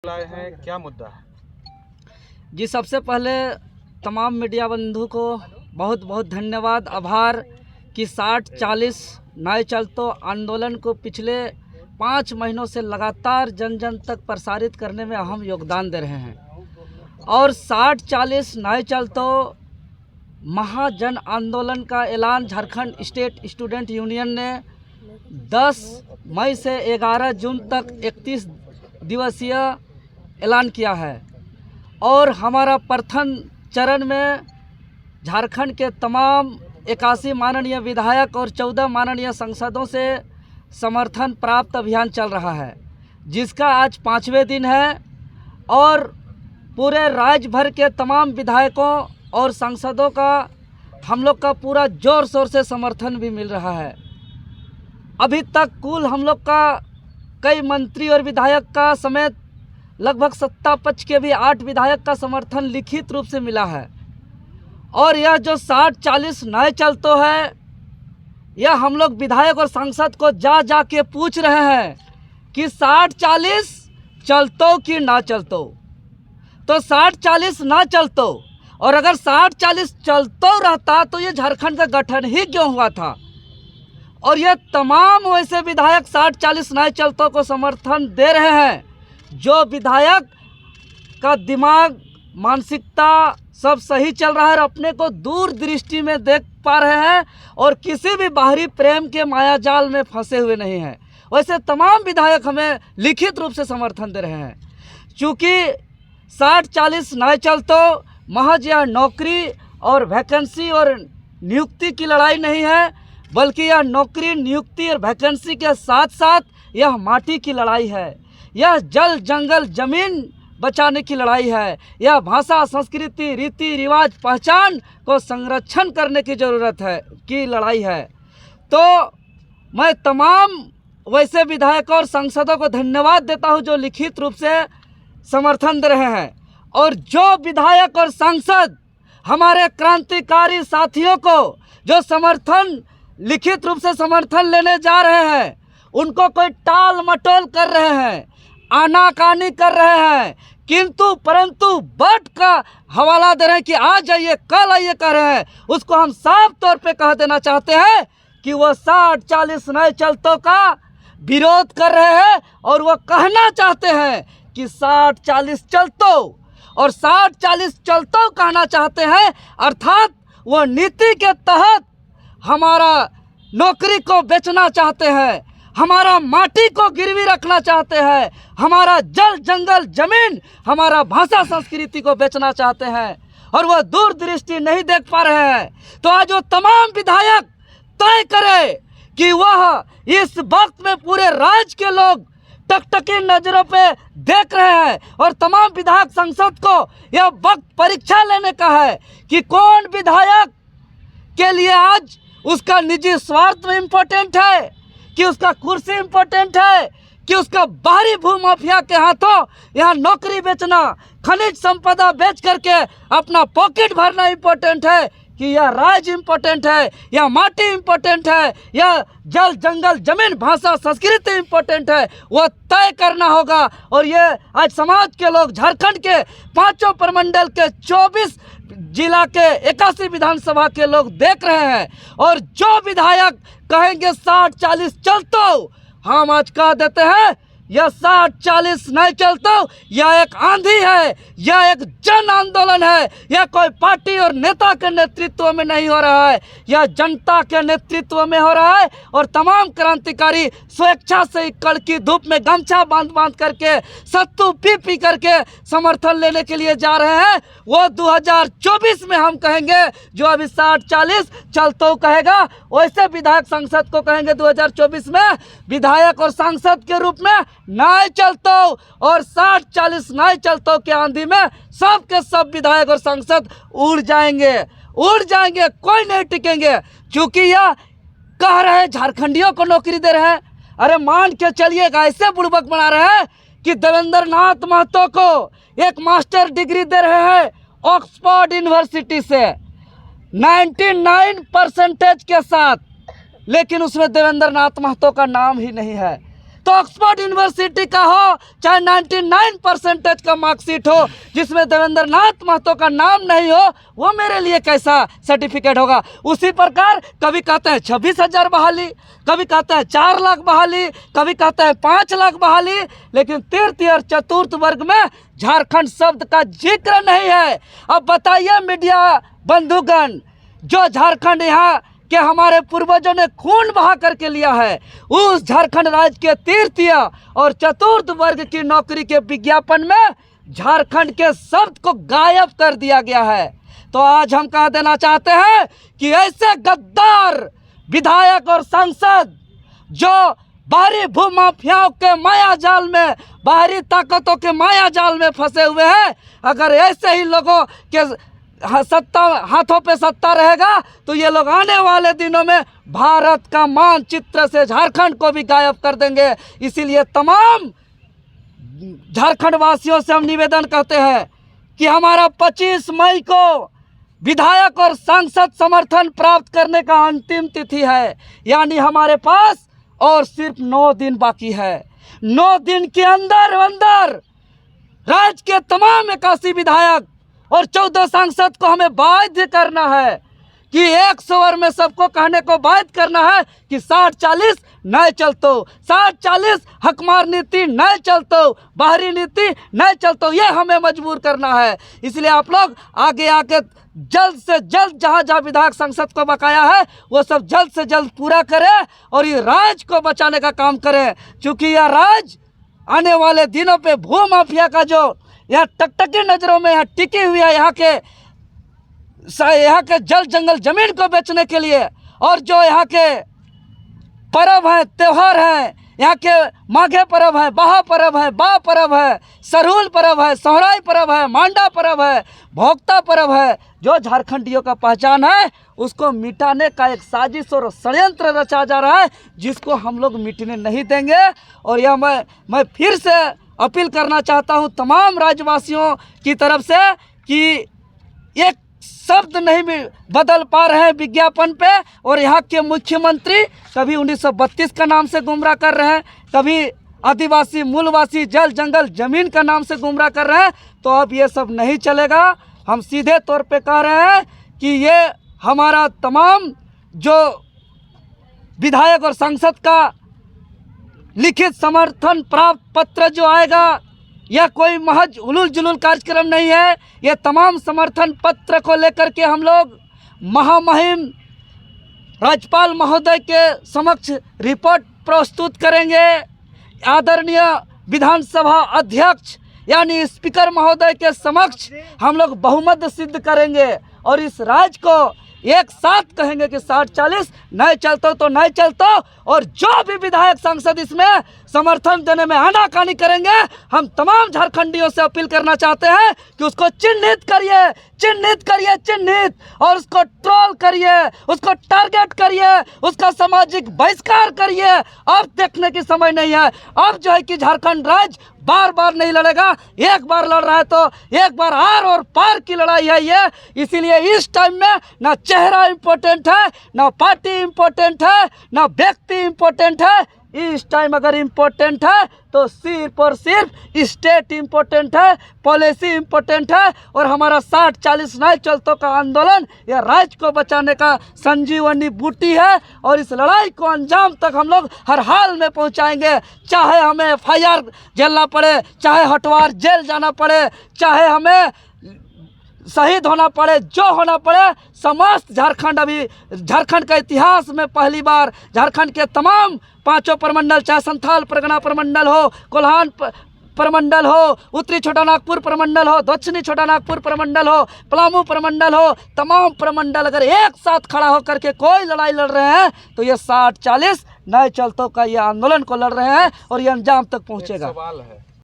लाए हैं, क्या मुद्दा है? जी, सबसे पहले तमाम मीडिया बंधु को बहुत बहुत धन्यवाद, आभार कि 60-40 नए चलतो आंदोलन को पिछले 5 महीनों से लगातार जन जन तक प्रसारित करने में अहम योगदान दे रहे हैं। और 60-40 नए चलतो महाजन आंदोलन का ऐलान झारखंड स्टेट स्टूडेंट यूनियन ने 10 मई से 11 जून तक 31 दिवसीय ऐलान किया है। और हमारा प्रथम चरण में झारखंड के तमाम 81 माननीय विधायक और 14 माननीय सांसदों से समर्थन प्राप्त अभियान चल रहा है, जिसका आज 5वें दिन है। और पूरे राज्य भर के तमाम विधायकों और सांसदों का हम लोग का पूरा जोर शोर से समर्थन भी मिल रहा है। अभी तक कुल हम लोग का कई मंत्री और विधायक का समेत लगभग सत्ता पक्ष के भी 8 विधायक का समर्थन लिखित रूप से मिला है। और यह जो 60-40 नए चलतो है, यह हम लोग विधायक और सांसद को जा के पूछ रहे हैं कि 60-40 चलतो कि ना चलतो। तो 60-40 ना चलतो, और अगर 60-40 चलतो रहता तो ये झारखंड का गठन ही क्यों हुआ था। और ये तमाम वैसे विधायक 60-40 नए चलतों को समर्थन दे रहे हैं जो विधायक का दिमाग, मानसिकता सब सही चल रहा है और अपने को दूर दृष्टि में देख पा रहे हैं और किसी भी बाहरी प्रेम के मायाजाल में फंसे हुए नहीं हैं। वैसे तमाम विधायक हमें लिखित रूप से समर्थन दे रहे हैं। चूँकि 60-40 नए चलतों महज यह नौकरी और वैकेंसी और नियुक्ति की लड़ाई नहीं है, बल्कि यह नौकरी, नियुक्ति और वैकेंसी के साथ साथ यह माटी की लड़ाई है। यह जल जंगल जमीन बचाने की लड़ाई है। यह भाषा, संस्कृति, रीति रिवाज, पहचान को संरक्षण करने की ज़रूरत है की लड़ाई है। तो मैं तमाम वैसे विधायकों और सांसदों को धन्यवाद देता हूं जो लिखित रूप से समर्थन दे रहे हैं। और जो विधायक और सांसद हमारे क्रांतिकारी साथियों को जो समर्थन लिखित रूप से समर्थन लेने जा रहे हैं, उनको कोई टाल मटोल कर रहे हैं, आनाकानी कर रहे हैं, किंतु परंतु बट का हवाला दे रहे हैं कि आज आइए कल आइए कर रहे हैं, उसको हम साफ तौर पे कह देना चाहते हैं कि वो 60-40 नए चलतों का विरोध कर रहे हैं। और वो कहना चाहते हैं कि 60-40 चलतों और 60-40 चलतों कहना चाहते हैं, अर्थात वो नीति के तहत हमारा नौकरी को बेचना चाहते हैं, हमारा माटी को गिरवी रखना चाहते हैं, हमारा जल जंगल जमीन, हमारा भाषा संस्कृति को बेचना चाहते हैं। और वह दूरदृष्टि नहीं देख पा रहे हैं। तो आज वो तमाम विधायक तय करे कि वह इस वक्त में पूरे राज्य के लोग टकटकी नजरों पे देख रहे हैं। और तमाम विधायक संसद को यह वक्त परीक्षा लेने का है कि कौन विधायक के लिए आज उसका निजी स्वार्थ में इम्पोर्टेंट है, कि उसका कुर्सी इम्पोर्टेंट है, कि उसका बाहरी भूमाफिया के हाथों यहाँ नौकरी बेचना, खनिज संपदा बेच करके अपना पॉकेट भरना इम्पोर्टेंट है, कि यह राज्य इम्पोर्टेंट है, यह माटी इम्पोर्टेंट है, यह जल जंगल जमीन भाषा संस्कृति इम्पोर्टेंट है। वह तय करना होगा। और ये आज समाज के लोग, झारखंड के 5 प्रमंडल के 24 जिला के 81 विधानसभा के लोग देख रहे हैं। और जो विधायक कहेंगे 60-40 चलतो, हम आज कह देते हैं यह 60-40 नहीं चलतो, यह एक आंधी है, यह एक जन आंदोलन है। यह कोई पार्टी और नेता के नेतृत्व में नहीं हो रहा है, यह जनता के नेतृत्व में हो रहा है। और तमाम क्रांतिकारी स्वेच्छा से कड़की धूप में गमछा बांध करके, सत्तू पी करके समर्थन लेने के लिए जा रहे हैं। वो 2024 में हम कहेंगे, जो अभी 60-40 चलतो कहेगा, वैसे विधायक सांसद को कहेंगे 2024 में विधायक और सांसद के रूप में नए चलतो। और 60-40 नए चलतो के आंधी में सब के सब विधायक और सांसद उड़ जाएंगे, कोई नहीं टिकेंगे। क्योंकि यह कह रहे हैं झारखंडियों को नौकरी दे रहे हैं। अरे मान के चलिएगा, ऐसे बुड़बक बना रहे हैं कि देवेंद्र नाथ महतो को एक मास्टर डिग्री दे रहे हैं ऑक्सफोर्ड यूनिवर्सिटी से 99% के साथ, लेकिन उसमें देवेंद्र नाथ महतो का नाम ही नहीं है। तो ऑक्सफोर्ड यूनिवर्सिटी का हो, चाहे 99% का मार्कशीट हो, जिसमें देवेंद्र नाथ महतो का नाम नहीं हो, वो मेरे लिए कैसा सर्टिफिकेट होगा। उसी प्रकार कभी कहते हैं 26,000 बहाली, कभी कहते हैं 4 लाख बहाली, कभी कहते हैं 5 लाख बहाली, लेकिन तृतीय और चतुर्थ वर्ग में झारखंड शब्द का जिक्र नहीं है। अब बताइए मीडिया बंधुगण, जो झारखंड यहाँ कि हमारे पूर्वजों ने खून बहा करके लिया है, उस झारखंड राज्य के तृतीय और चतुर्थ वर्ग की नौकरी के विज्ञापन में झारखंड के शब्द को गायब कर दिया गया है। तो आज हम कह देना चाहते हैं कि ऐसे गद्दार विधायक और सांसद जो बाहरी भूमाफियाओं के माया जाल में, बाहरी ताकतों के माया जाल में फंसे हुए हैं, अगर ऐसे ही लोगों के सत्ता हाथों पे सत्ता रहेगा तो ये लोग आने वाले दिनों में भारत का मानचित्र से झारखंड को भी गायब कर देंगे। इसीलिए तमाम झारखंड वासियों से हम निवेदन करते हैं कि हमारा 25 मई को विधायक और सांसद समर्थन प्राप्त करने का अंतिम तिथि है, यानी हमारे पास और सिर्फ 9 दिन बाकी है। 9 दिन के अंदर राज्य के तमाम 81 विधायक और 14 सांसद को हमें बाध्य करना है कि 100 ओवर में सबको कहने को बाध्य करना है कि 60-40 नहीं चलतो, 60-40 हकमार नीति नहीं चलतो, बाहरी नीति नहीं चलतो, ये हमें मजबूर करना है। इसलिए आप लोग आगे आके जल्द से जल्द जहाँ जहाँ विधायक सांसद को बकाया है वो सब जल्द से जल्द पूरा करें और ये राज्य को बचाने का काम करें, क्योंकि यह राज्य आने वाले दिनों पे भू माफिया का जो यहाँ टकटकी नज़रों में यहाँ टिकी हुई है, यहाँ के जल जंगल जमीन को बेचने के लिए, और जो यहाँ के पर्व हैं, त्यौहार हैं, यहाँ के माघे पर्व है, बहा पर्व है, बा पर्व है, सरहुल पर्व है, सोहराई पर्व है, मांडा पर्व है, भोक्ता पर्व है, जो झारखंडियों का पहचान है, उसको मिटाने का एक साजिश और षड्यंत्र रचा जा रहा है, जिसको हम लोग मिटने नहीं देंगे। और यह मैं फिर से अपील करना चाहता हूँ तमाम राज्यवासियों की तरफ से कि एक शब्द नहीं बदल पा रहे हैं विज्ञापन पे, और यहाँ के मुख्यमंत्री कभी 1932 का नाम से गुमराह कर रहे हैं, कभी आदिवासी मूलवासी जल जंगल जमीन का नाम से गुमराह कर रहे हैं। तो अब ये सब नहीं चलेगा। हम सीधे तौर पे कह रहे हैं कि ये हमारा तमाम जो विधायक और सांसद का लिखित समर्थन प्राप्त पत्र जो आएगा, यह कोई महज हुलूल जुलूल कार्यक्रम नहीं है। यह तमाम समर्थन पत्र को लेकर के हम लोग महामहिम राज्यपाल महोदय के समक्ष रिपोर्ट प्रस्तुत करेंगे। आदरणीय विधानसभा अध्यक्ष यानी स्पीकर महोदय के समक्ष हम लोग बहुमत सिद्ध करेंगे और इस राज्य को एक साथ कहेंगे कि 60-40 नहीं चलता तो नहीं चलता, और जो भी विधायक सांसद इसमें समर्थन देने में आनाकानी करेंगे, हम तमाम झारखंडियों से अपील करना चाहते हैं कि उसको चिन्हित करिए, और उसको ट्रोल करिए, उसको टारगेट करिए, उसका सामाजिक बहिष्कार करिए। अब देखने की समय नहीं है। अब जो है कि झारखंड राज्य बार बार नहीं लड़ेगा, एक बार लड़ रहा है तो एक बार आर और पार की लड़ाई है ये। इसीलिए इस टाइम में ना चेहरा इम्पोर्टेंट है, ना पार्टी इम्पोर्टेंट है, ना व्यक्ति इम्पोर्टेंट है। इस टाइम अगर इम्पोर्टेंट है तो सिर्फ और सिर्फ स्टेट इम्पोर्टेंट है, पॉलिसी इम्पोर्टेंट है, और हमारा 60-40 नहीं चलतों का आंदोलन यह राज्य को बचाने का संजीवनी बूटी है। और इस लड़ाई को अंजाम तक हम लोग हर हाल में पहुंचाएंगे, चाहे हमें FIR झेलना पड़े, चाहे हटवार जेल जाना पड़े, चाहे हमें शहीद होना पड़े, जो होना पड़े। समस्त झारखंड का इतिहास में पहली बार झारखंड के तमाम 5 प्रमंडल, चाहे संथाल परगना प्रमंडल हो, कोल्हान प्रमंडल हो, उत्तरी छोटा नागपुर प्रमंडल हो, दक्षिणी छोटा नागपुर प्रमंडल हो, पलामू प्रमंडल हो, तमाम प्रमंडल अगर एक साथ खड़ा होकर के कोई लड़ाई लड़ रहे हैं तो ये 60-40 नए चलतों का ये आंदोलन को लड़ रहे हैं और ये अंजाम तक पहुंचेगा। सवाल है